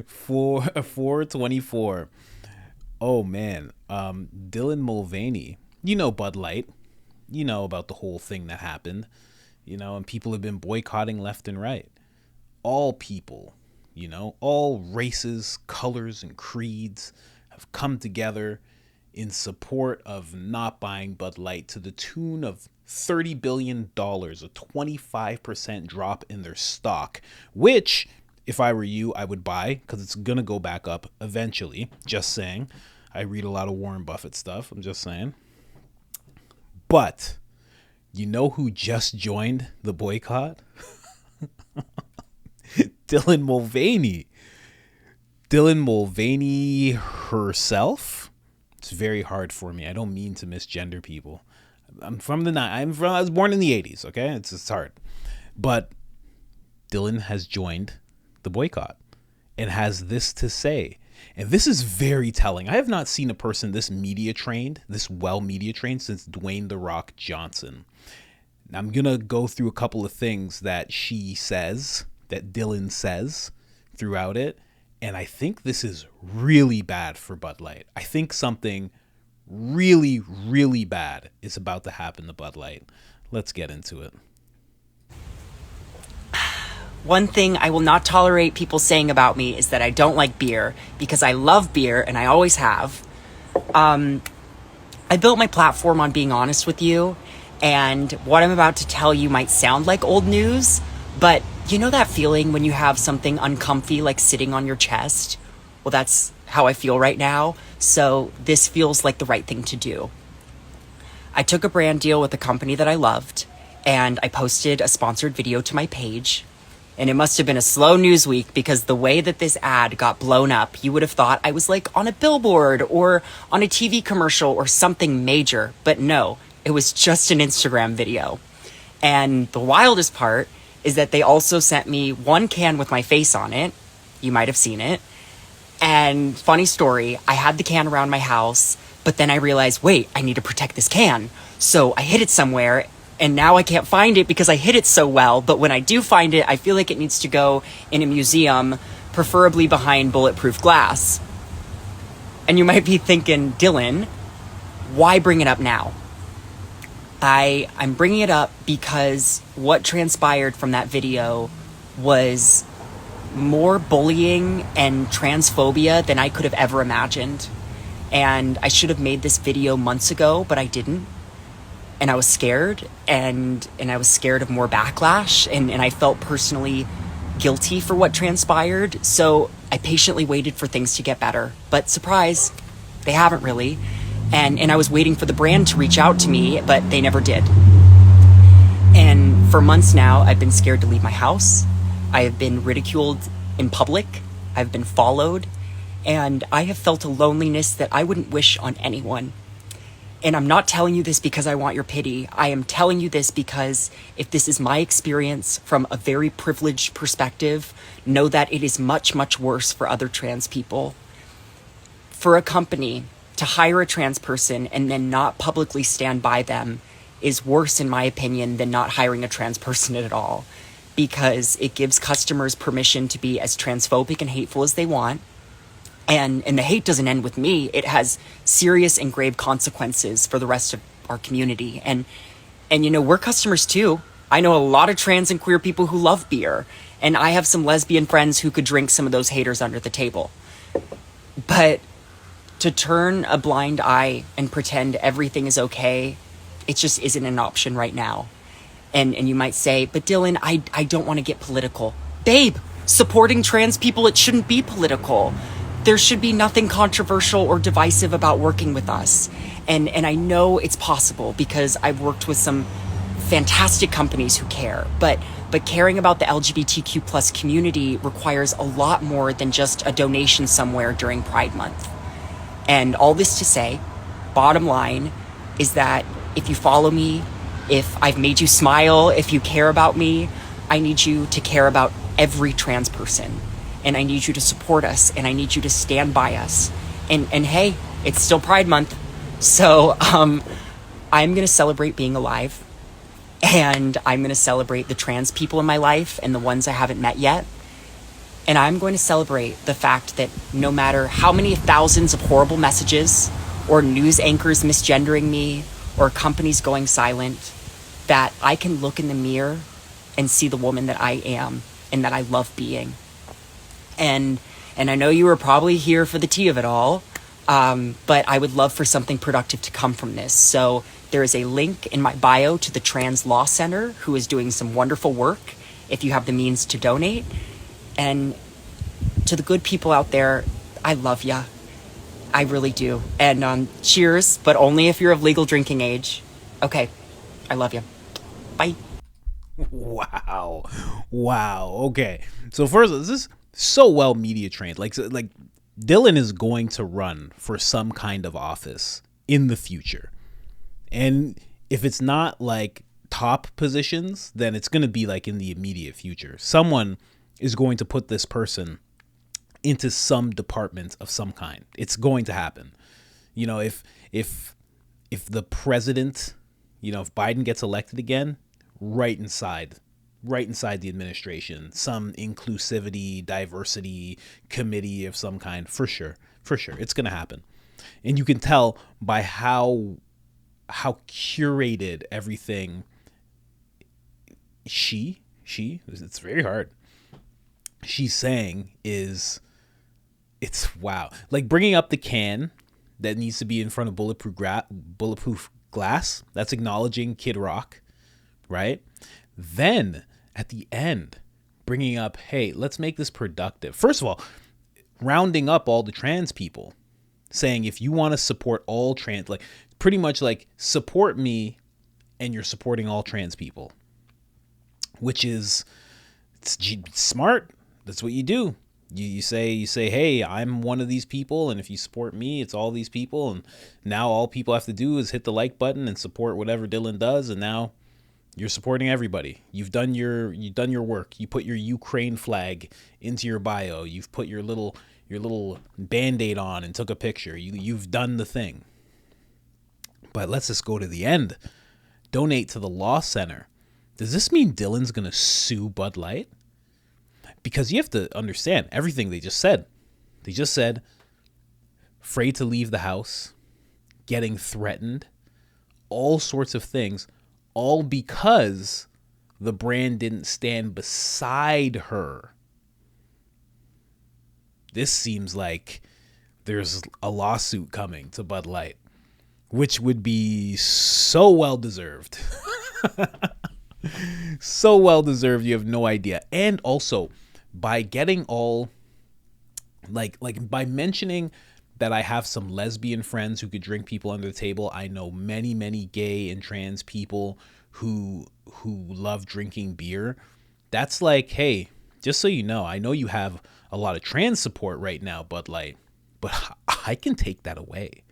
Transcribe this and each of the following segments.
424. Oh man, Dylan Mulvaney. You know Bud Light. You know about the whole thing that happened. And people have been boycotting left and right. All people, all races, colors, and creeds have come together in support of not buying Bud Light to the tune of $30 billion, a 25% drop in their stock, which, if I were you, I would buy because it's going to go back up eventually. Just saying. I read a lot of Warren Buffett stuff. I'm just saying. But you know who just joined the boycott? Dylan Mulvaney. Dylan Mulvaney herself. It's very hard for me. I don't mean to misgender people. I was born in the 80s, okay? It's hard. But Dylan has joined the boycott and has this to say. And this is very telling. I have not seen a person this media trained, this well media trained, since Dwayne "The Rock" Johnson. Now, I'm going to go through a couple of things that she says, that Dylan says throughout it. And I think this is really bad for Bud Light. I think something really, really bad is about to happen to Bud Light. Let's get into it. One thing I will not tolerate people saying about me is that I don't like beer, because I love beer and I always have. I built my platform on being honest with you, and what I'm about to tell you might sound like old news, but you know that feeling when you have something uncomfy like sitting on your chest? Well, that's how I feel right now, so this feels like the right thing to do. I took a brand deal with a company that I loved, and I posted a sponsored video to my page. And it must have been a slow news week, because the way that this ad got blown up, you would have thought I was like on a billboard or on a TV commercial or something major. But no, it was just an Instagram video. And the wildest part is that they also sent me one can with my face on it. You might have seen it. And funny story, I had the can around my house, but then I realized, wait, I need to protect this can. So I hid it somewhere. And now I can't find it because I hid it so well. But when I do find it, I feel like it needs to go in a museum, preferably behind bulletproof glass. And you might be thinking, Dylan, why bring it up now? I'm bringing it up because what transpired from that video was more bullying and transphobia than I could have ever imagined. And I should have made this video months ago, but I didn't. And I was scared, and I was scared of more backlash, and I felt personally guilty for what transpired. So I patiently waited for things to get better. But surprise, they haven't really. And I was waiting for the brand to reach out to me, but they never did. And for months now, I've been scared to leave my house. I have been ridiculed in public. I've been followed. And I have felt a loneliness that I wouldn't wish on anyone. And I'm not telling you this because I want your pity. I am telling you this because if this is my experience from a very privileged perspective, know that it is much, much worse for other trans people. For a company to hire a trans person and then not publicly stand by them is worse, in my opinion, than not hiring a trans person at all, because it gives customers permission to be as transphobic and hateful as they want. And the hate doesn't end with me. It has serious and grave consequences for the rest of our community. And we're customers too. I know a lot of trans and queer people who love beer. And I have some lesbian friends who could drink some of those haters under the table. But to turn a blind eye and pretend everything is okay, it just isn't an option right now. And you might say, but Dylan, I don't want to get political. Babe, supporting trans people, it shouldn't be political. There should be nothing controversial or divisive about working with us. And I know it's possible because I've worked with some fantastic companies who care. But caring about the LGBTQ plus community requires a lot more than just a donation somewhere during Pride Month. And all this to say, bottom line is that if you follow me, if I've made you smile, if you care about me, I need you to care about every trans person. And I need you to support us, and I need you to stand by us. And hey, it's still Pride Month. So I'm going to celebrate being alive, and I'm going to celebrate the trans people in my life and the ones I haven't met yet. And I'm going to celebrate the fact that no matter how many thousands of horrible messages or news anchors misgendering me or companies going silent, that I can look in the mirror and see the woman that I am and that I love being. And I know you were probably here for the tea of it all, but I would love for something productive to come from this. So there is a link in my bio to the Trans Law Center, who is doing some wonderful work if you have the means to donate. And to the good people out there, I love ya. I really do. And cheers, but only if you're of legal drinking age. Okay, I love you. Bye. Wow. Okay. So first, this is so well media trained. Like Dylan is going to run for some kind of office in the future. And if it's not like top positions, then it's going to be like in the immediate future. Someone is going to put this person into some department of some kind. It's going to happen. You know, if the president, you know, if Biden gets elected again, right inside the administration, some inclusivity, diversity committee of some kind, for sure. It's going to happen. And you can tell by how curated everything it's very hard. She's saying it's wow. Like bringing up the can that needs to be in front of bulletproof glass, that's acknowledging Kid Rock, right? Then at the end, bringing up, hey, let's make this productive. First of all, rounding up all the trans people, saying if you want to support all trans, like pretty much like support me and you're supporting all trans people, which is it's smart. That's what you do. You say, hey, I'm one of these people, and if you support me, it's all these people, and now all people have to do is hit the like button and support whatever Dylan does, and now you're supporting everybody. You've done your work. You put your Ukraine flag into your bio. You've put your little Band-Aid on and took a picture. You've done the thing. But let's just go to the end. Donate to the Law Center. Does this mean Dylan's gonna sue Bud Light? Because you have to understand everything they just said. They just said, afraid to leave the house, getting threatened, all sorts of things, all because the brand didn't stand beside her. This seems like there's a lawsuit coming to Bud Light, which would be so well deserved. So well deserved, you have no idea. And also, by getting all like by mentioning that I have some lesbian friends who could drink people under the table, I know many gay and trans people who love drinking beer. That's like, hey, just so you know, I know you have a lot of trans support right now, Bud Light, but I can take that away.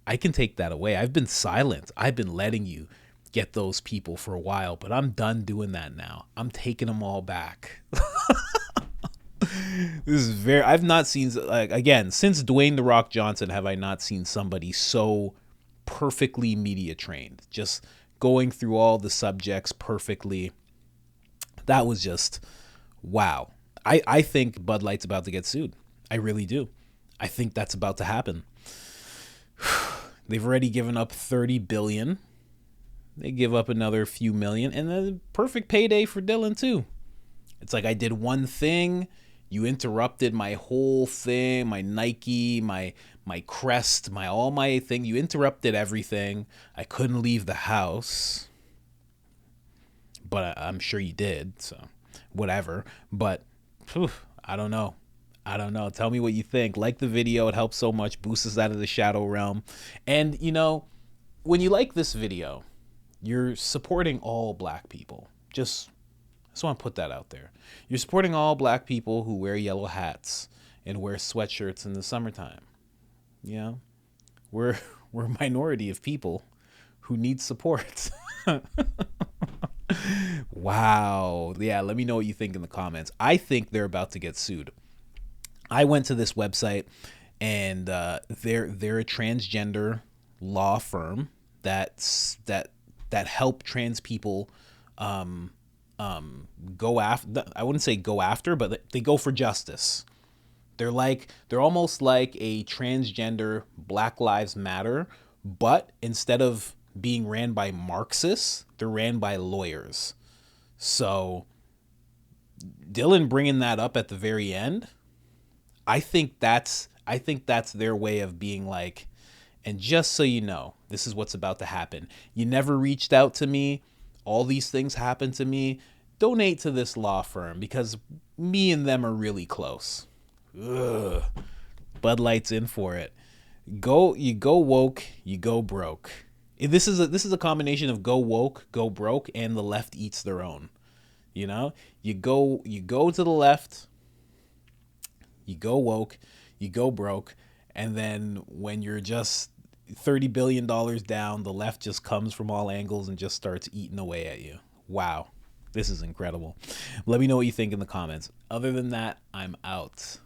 I've been silent. I've been letting you get those people for a while, but I'm done doing that now. I'm taking them all back. This is I've not seen, like, again, since Dwayne "The Rock" Johnson, have I not seen somebody so perfectly media trained, just going through all the subjects perfectly. That was just, wow. I think Bud Light's about to get sued. I really do. I think that's about to happen. They've already given up $30 billion. They give up another few million, and then perfect payday for Dylan too. It's like, I did one thing, you interrupted my whole thing, my Nike, my crest, all my thing. You interrupted everything. I couldn't leave the house, but I'm sure you did. So whatever. But I don't know. Tell me what you think. Like the video. It helps so much. Boosts us out of the shadow realm. And, you know, when you like this video, you're supporting all black people. Just want to put that out there. You're supporting all black people who wear yellow hats and wear sweatshirts in the summertime. You know, we're a minority of people who need support. Wow. Yeah, let me know what you think in the comments. I think they're about to get sued. I went to this website, and they're a transgender law firm that help trans people go after, I wouldn't say go after, but they go for justice. They're almost like a transgender Black Lives Matter, but instead of being ran by Marxists, they're ran by lawyers. So Dylan bringing that up at the very end, I think that's their way of being like, and just so you know, this is what's about to happen. You never reached out to me. All these things happened to me. Donate to this law firm because me and them are really close. Ugh. Bud Light's in for it. You go woke, you go broke. This is a combination of go woke, go broke, and the left eats their own. You know, you go to the left, you go woke, you go broke, and then when you're just $30 billion down, the left just comes from all angles and just starts eating away at you. Wow, this is incredible. Let me know what you think in the comments. Other than that, I'm out.